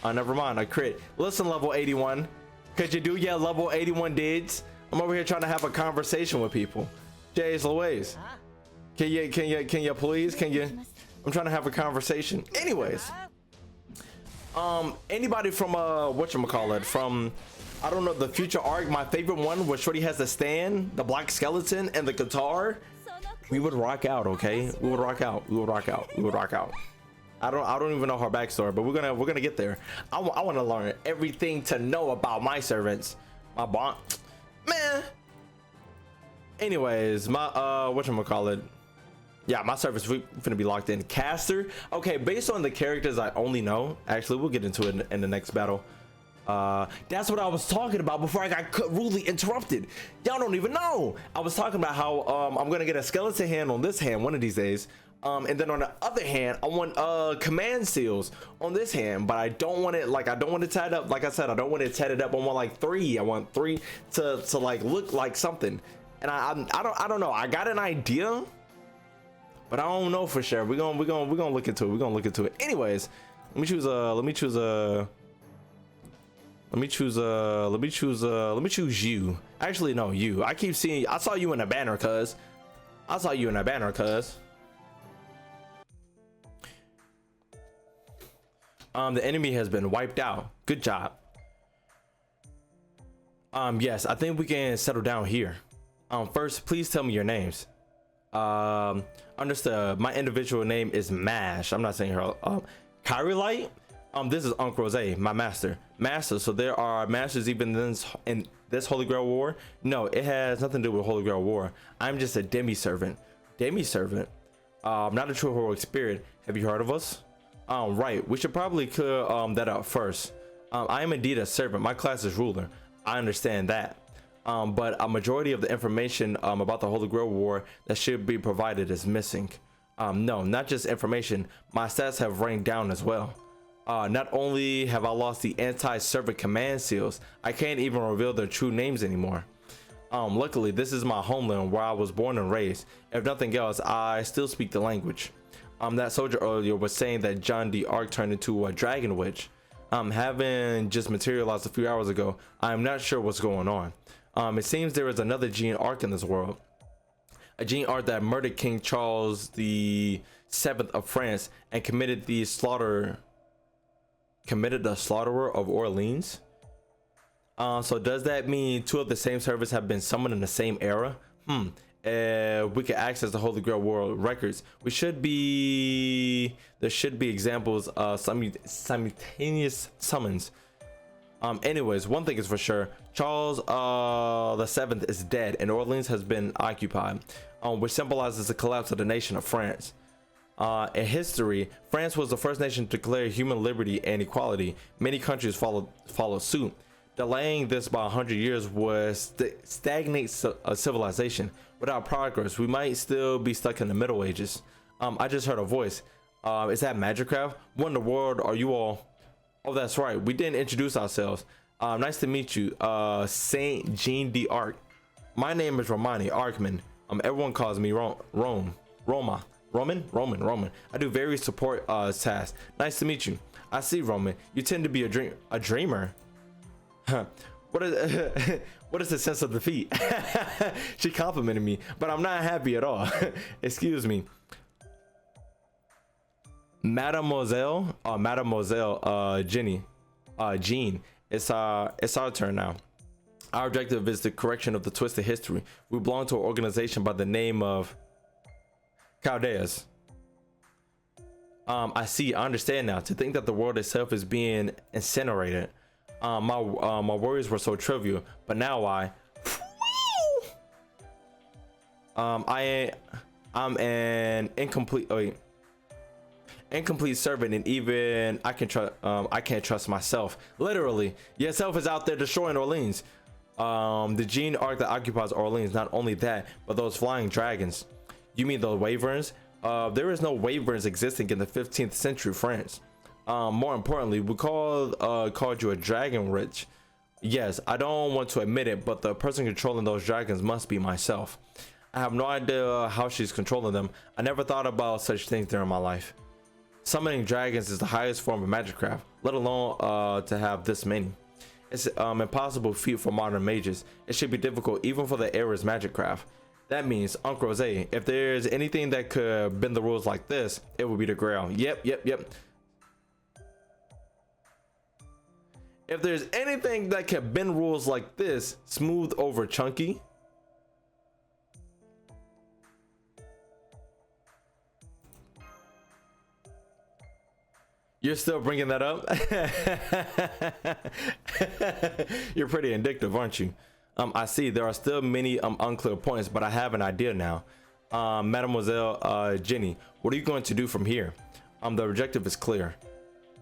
Oh, never mind, a crit. Listen, level 81, could you do level 81 dids? I'm over here trying to have a conversation with people. Jays Louise, can you please, I'm trying to have a conversation. Anyways, anybody from whatchamacallit, from, I don't know, the future arc, my favorite one where Shorty has the stand, the black skeleton, and the guitar. We would rock out, okay? We would rock out. I don't even know her backstory, but we're gonna get there. I want to learn everything to know about my servants, my bond, man. Anyways, my whatchamacallit, yeah, my servants finna be locked in. Caster, okay, based on the characters I only know. Actually, we'll get into it in the next battle. That's what I was talking about before I got rudely interrupted. Y'all don't even know. I was talking about how I'm gonna get a skeleton hand on this hand one of these days, and then on the other hand I want command seals on this hand, but I don't want it, like, I don't want it tied up. Like I said, I don't want it tied up. I want like 3. I want 3 to like look like something, and I don't know. I got an idea, but I don't know for sure. We're gonna look into it. Anyways, let me choose you. Actually, no, you. I keep seeing, I saw you in a banner, cuz. The enemy has been wiped out. Good job. Yes, I think we can settle down here. First, please tell me your names. Understood. My individual name is Mash. I'm not saying her. Kyrillite. This is Uncle Rose, my master. So there are masters even in this Holy Grail War? No, it has nothing to do with Holy Grail War. I'm just a demi-servant. Not a true heroic spirit. Have you heard of us? Right. We should probably clear that out first. I am indeed a servant. My class is ruler. I understand that. But a majority of the information about the Holy Grail War that should be provided is missing. No, not just information. My stats have ranked down as well. Not only have I lost the anti-servant command seals, I can't even reveal their true names anymore. Luckily, this is my homeland where I was born and raised. If nothing else, I still speak the language. That soldier earlier was saying that Jeanne Alter turned into a dragon witch. Having just materialized a few hours ago, I'm not sure what's going on. It seems there is another Jeanne Alter in this world. A Jeanne Alter that murdered King Charles the Seventh of France and committed the slaughterer of Orleans. So does that mean two of the same servants have been summoned in the same era? If we can access the Holy Grail World records, there should be examples of simultaneous summons. Anyways, one thing is for sure, Charles the Seventh is dead and Orleans has been occupied, which symbolizes the collapse of the nation of France. In history, France was the first nation to declare human liberty and equality. Many countries followed suit. Delaying this by 100 years was stagnate civilization. Without progress, we might still be stuck in the Middle Ages. I just heard a voice. Is that Magicraft? What in the world are you all? Oh, that's right. We didn't introduce ourselves. Nice to meet you, Saint Jeanne d'Arc. My name is Romani Arkman. Everyone calls me Roman. I do various support tasks. Nice to meet you. I see, Roman. You tend to be a dreamer. Huh. What is the sense of defeat? She complimented me, but I'm not happy at all. Excuse me. Mademoiselle Jeanne, it's our turn now. Our objective is the correction of the twisted history. We belong to an organization by the name of Chaldeas. I understand now. To think that the world itself is being incinerated. My worries were so trivial, but now I'm an incomplete servant, and even I can't trust myself. Literally, yourself is out there destroying Orleans. The Jeanne Alter that occupies Orleans. Not only that, but those flying dragons. You mean the wyverns? There is no wyverns existing in the 15th century France. More importantly, we called you a dragon witch. Yes, I don't want to admit it, but the person controlling those dragons must be myself. I have no idea how she's controlling them. I never thought about such things during my life. Summoning dragons is the highest form of magicraft, let alone to have this many. It's impossible feat for modern mages. It should be difficult even for the era's magicraft. That means, Uncle Rose, if there's anything that could bend the rules like this, it would be the Grail. Yep. If there's anything that can bend rules like this, smooth over chunky. You're still bringing that up? You're pretty addictive, aren't you? I see there are still many unclear points, but I have an idea now. Mademoiselle Jeanne, what are you going to do from here? The objective is clear.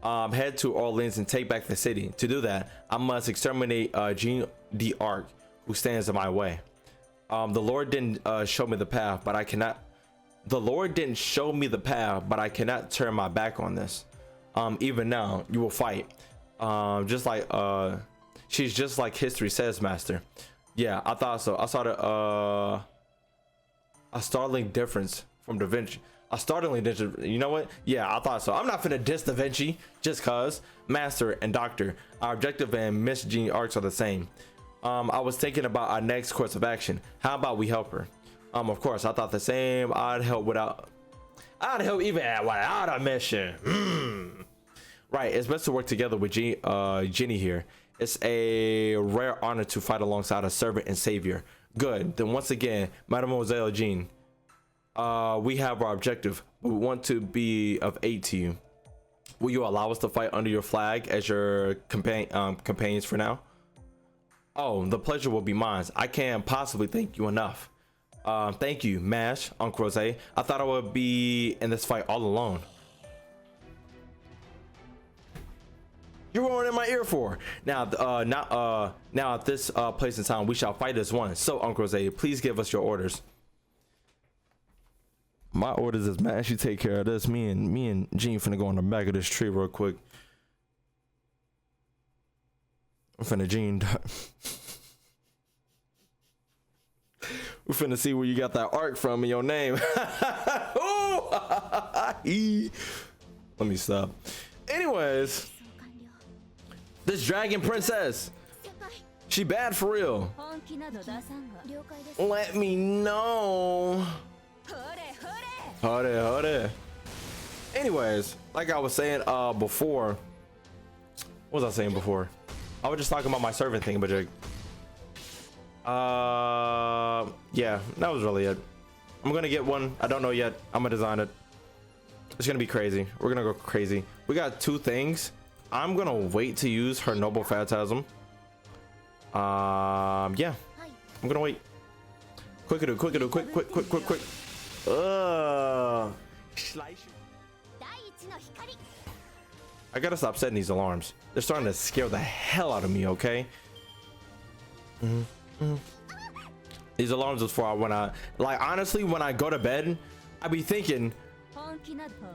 Head to Orleans and take back the city. To do that, I must exterminate Jeanne d'Arc, who stands in my way. The Lord didn't show me the path, but I cannot. The Lord didn't show me the path, but I cannot turn my back on this. Even now, you will fight. She's just like history says, Master. Yeah, I thought so. I saw a startling difference from Da Vinci. A startling difference. You know what? Yeah, I thought so. I'm not finna diss Da Vinci just cause. Master and Doctor, our objective and Miss Jeanne Alter are the same. I was thinking about our next course of action. How about we help her? Of course, I thought the same. I'd help even without a mission. Right, it's best to work together with Jeanne here. It's a rare honor to fight alongside a servant and savior. Good. Then once again, Mademoiselle Jeanne, We have our objective. We want to be of aid to you. Will you allow us to fight under your flag as your companions for now? Oh, the pleasure will be mine. I can't possibly thank you enough. Thank you, Mash, Uncle Rose. I thought I would be in this fight all alone. You're roaring in my ear for now. Now at this place in time, we shall fight as one. So, Uncle Rose, please give us your orders. My orders is, Mash, you take care of this. Me and Jeanne finna go on the back of this tree real quick. I'm finna Jeanne. We're finna see where you got that arc from in your name. Let me stop. Anyways, this dragon princess, she bad for real. Let me know. Hold it. Anyways, like I was saying before, what was I saying before? I was just talking about my servant thing, but yeah, that was really it. I'm gonna get one. I don't know yet. I'm gonna design it. It's gonna be crazy. We're gonna go crazy. We got two things. I'm gonna wait to use her noble phantasm. Yeah, I'm gonna wait. Quick. I gotta stop setting these alarms. They're starting to scare the hell out of me, okay? These alarms is for when I, like, honestly, when I go to bed, I be thinking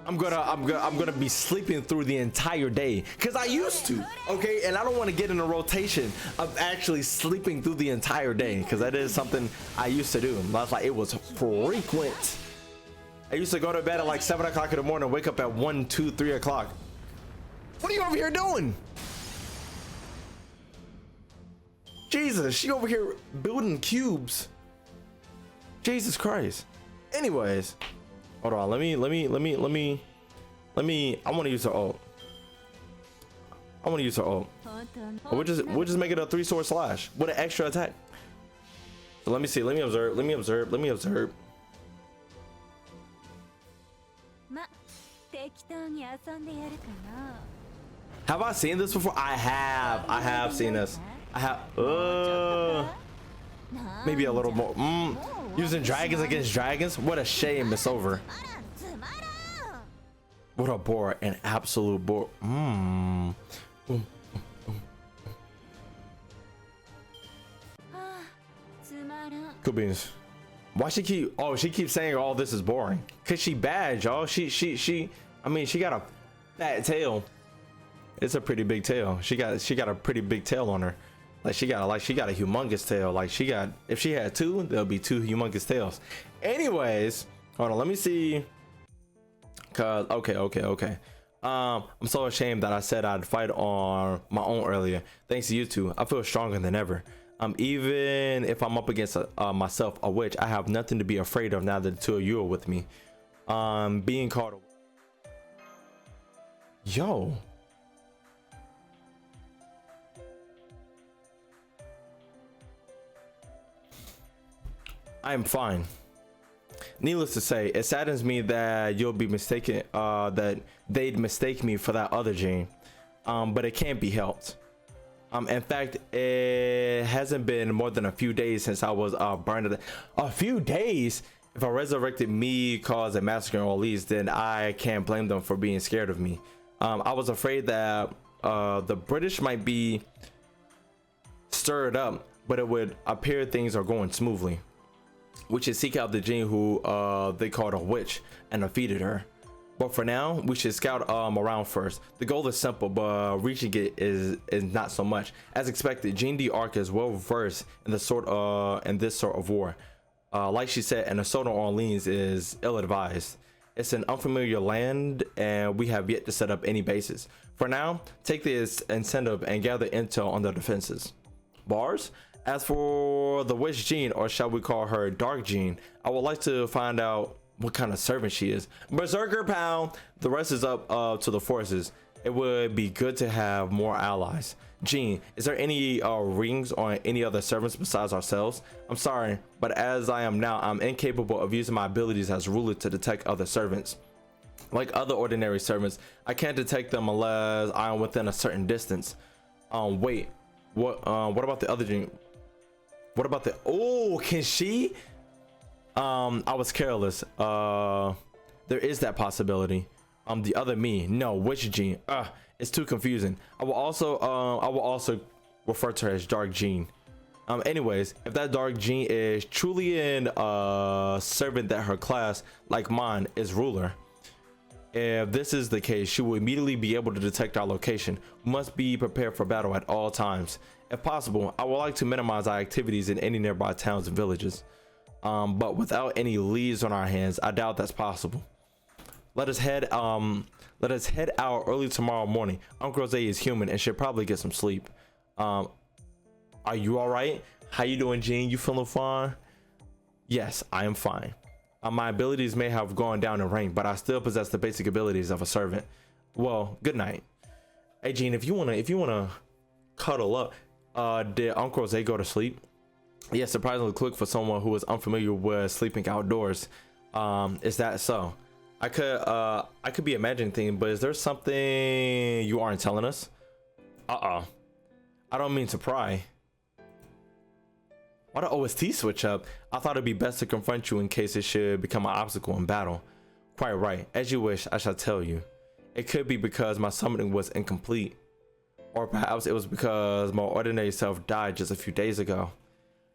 I'm gonna be sleeping through the entire day, because I used to, okay? And I don't want to get in a rotation of actually sleeping through the entire day, because that is something I used to do. That's like, it was frequent. I used to go to bed at like 7 o'clock in the morning, wake up at 1, 2, 3 o'clock. What are you over here doing? Jesus, she over here building cubes. Jesus Christ. Anyways, hold on. Let me. I want to use her ult. We'll just make it a 3-sword slash with an extra attack. So let me see. Let me observe. Have I seen this before? I have seen this. I have maybe a little more. Using dragons against dragons? What a shame it's over. What a bore, an absolute bore. Cool beans. Why she keeps saying all this is boring? Cause she bad, y'all. I mean, she got a fat tail. It's a pretty big tail. She got a pretty big tail on her. Like she got a humongous tail. Like if she had two, there'll be two humongous tails. Anyways, hold on, let me see. Cause okay. I'm so ashamed that I said I'd fight on my own earlier. Thanks to you two, I feel stronger than ever. Even if I'm up against myself, a witch, I have nothing to be afraid of now that the two of you are with me. Being called. Yo. I am fine. Needless to say, it saddens me that you'll be mistaken, that they'd mistake me for that other Jeanne. But it can't be helped. In fact, it hasn't been more than a few days since I was burned. A few days? If I resurrected me, caused a massacre in Orleans, then I can't blame them for being scared of me. I was afraid that the British might be stirred up, but it would appear things are going smoothly. We should seek out the Jeanne who they called a witch and defeated her. But for now, we should scout around first. The goal is simple, but reaching it is not so much. As expected, Jeanne d'Arc is well versed in this sort of war. Like she said, an assault on Orleans is ill-advised. It's an unfamiliar land, and we have yet to set up any bases. For now, take this incentive and gather intel on the defenses. Bars? As for the witch Jeanne, or shall we call her Dark Jeanne, I would like to find out what kind of servant she is. Berserker pal. The rest is up to the forces. It would be good to have more allies. Jeanne, is there any rings on any other servants besides ourselves? I'm sorry, but as I am now, I'm incapable of using my abilities as ruler to detect other servants. Like other ordinary servants, I can't detect them unless I am within a certain distance. Wait, what about the other Jeanne? What about the, oh, can she? I was careless. There is that possibility. The other me, no, which Jeanne? It's too confusing. I will also refer to her as Dark Jeanne. Anyways, if that Dark Jeanne is truly a servant that her class, like mine, is ruler, if this is the case, she will immediately be able to detect our location. We must be prepared for battle at all times. If possible, I would like to minimize our activities in any nearby towns and villages. But without any leads on our hands, I doubt that's possible. Let us head out early tomorrow morning. Uncle Rose is human and should probably get some sleep. Are you all right? How you doing, Jeanne? You feeling fine? Yes, I am fine. My abilities may have gone down in rank, but I still possess the basic abilities of a servant. Well, good night. Hey, Jeanne, if you wanna cuddle up, did Uncle Rose go to sleep? Yeah, surprisingly quick for someone who is unfamiliar with sleeping outdoors. Is that so? I could be imagining things, but is there something you aren't telling us? I don't mean to pry. Why the OST switch up? I thought it'd be best to confront you in case it should become an obstacle in battle. Quite right. As you wish, I shall tell you. It could be because my summoning was incomplete. Or perhaps it was because my ordinary self died just a few days ago.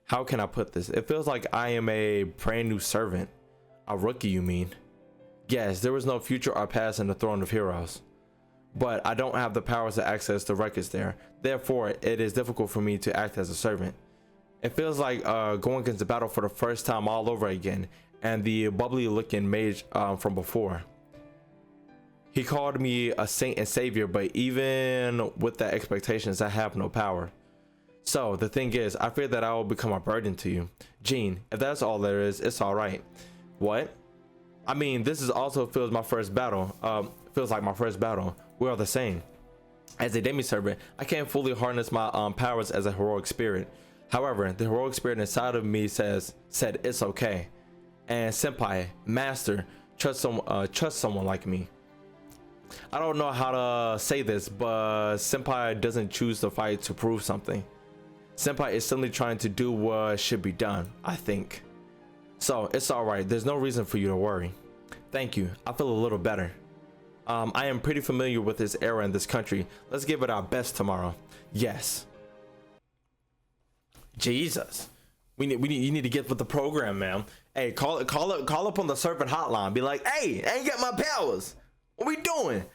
How can I put this? It feels like I am a brand new servant. A rookie, you mean? Yes, there was no future or past in the Throne of Heroes. But I don't have the powers to access the records there. Therefore, it is difficult for me to act as a servant. It feels like going against the battle for the first time all over again, and the bubbly looking mage from before. He called me a saint and savior, but even with that expectations, I have no power. So the thing is, I fear that I will become a burden to you. Jeanne, if that's all there is, it's all right. What? I mean, this is also feels like my first battle. We are the same. As a demi-servant, I can't fully harness my powers as a heroic spirit. However, the heroic spirit inside of me said it's okay. And senpai, master, trust someone like me. I don't know how to say this, but senpai doesn't choose to fight to prove something. Senpai is simply trying to do what should be done, I think. So it's all right. There's no reason for you to worry. Thank you. I feel a little better. I am pretty familiar with this era in this country. Let's give it our best tomorrow. Yes. Jesus. You need to get with the program, man. Hey, call up on the servant hotline. Be like, hey, I ain't got my powers. What we doing?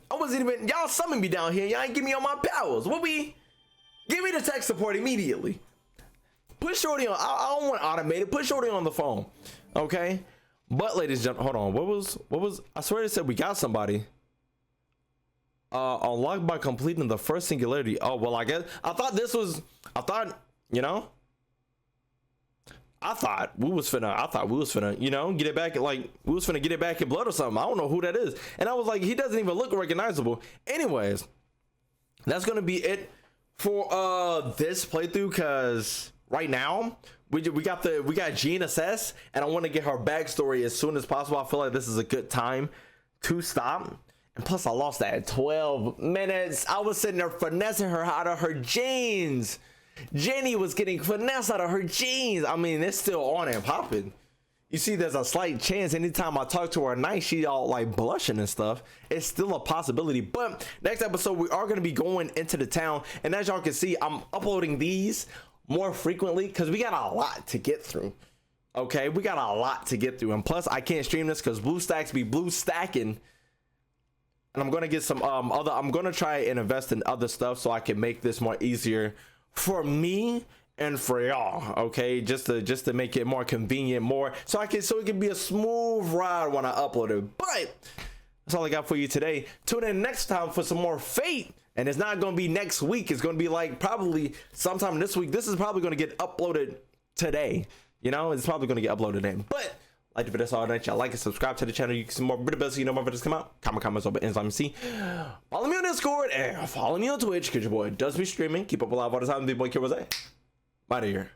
I wasn't even, y'all summoned me down here. Y'all ain't give me all my powers. Give me the tech support immediately. Put Shorty on. I don't want automated. Put Shorty on the phone. Okay. But ladies and gentlemen, hold on. What was, I swear they said we got somebody. Unlocked by completing the first singularity. Oh, well, I thought we was finna, you know, get it back, like we was finna get it back in blood or something. I don't know who that is. And I was like, he doesn't even look recognizable. Anyways, that's gonna be it for this playthrough, because right now we got Jeanne assess, and I want to get her backstory as soon as possible. I feel like this is a good time to stop. And plus I lost that at 12 minutes. I was sitting there finessing her out of her jeans. Jenny was getting finesse out of her jeans. I mean, it's still on and popping. You see, there's a slight chance anytime I talk to her nice, she all like blushing and stuff. It's still a possibility. But next episode, we are going to be going into the town. And as y'all can see, I'm uploading these more frequently because we got a lot to get through. Okay, we got a lot to get through. And plus, I can't stream this because BlueStacks be blue stacking. And I'm going to get some I'm going to try and invest in other stuff so I can make this more easier for me and for y'all, okay, just to make it more convenient, so it can be a smooth ride when I upload it. But that's all I got for you today. Tune in next time for some more Fate, and it's not gonna be next week. It's gonna be like probably sometime this week. This is probably gonna get uploaded today. You know, it's probably gonna get uploaded today. But Like the video all night, y'all like and subscribe to the channel. You can see more video bills so you know my videos come out. Comments over ends. Let me see. Follow me on Discord and follow me on Twitch because your boy does be streaming. Keep up alive all the time. Big boy, Kid was out of here.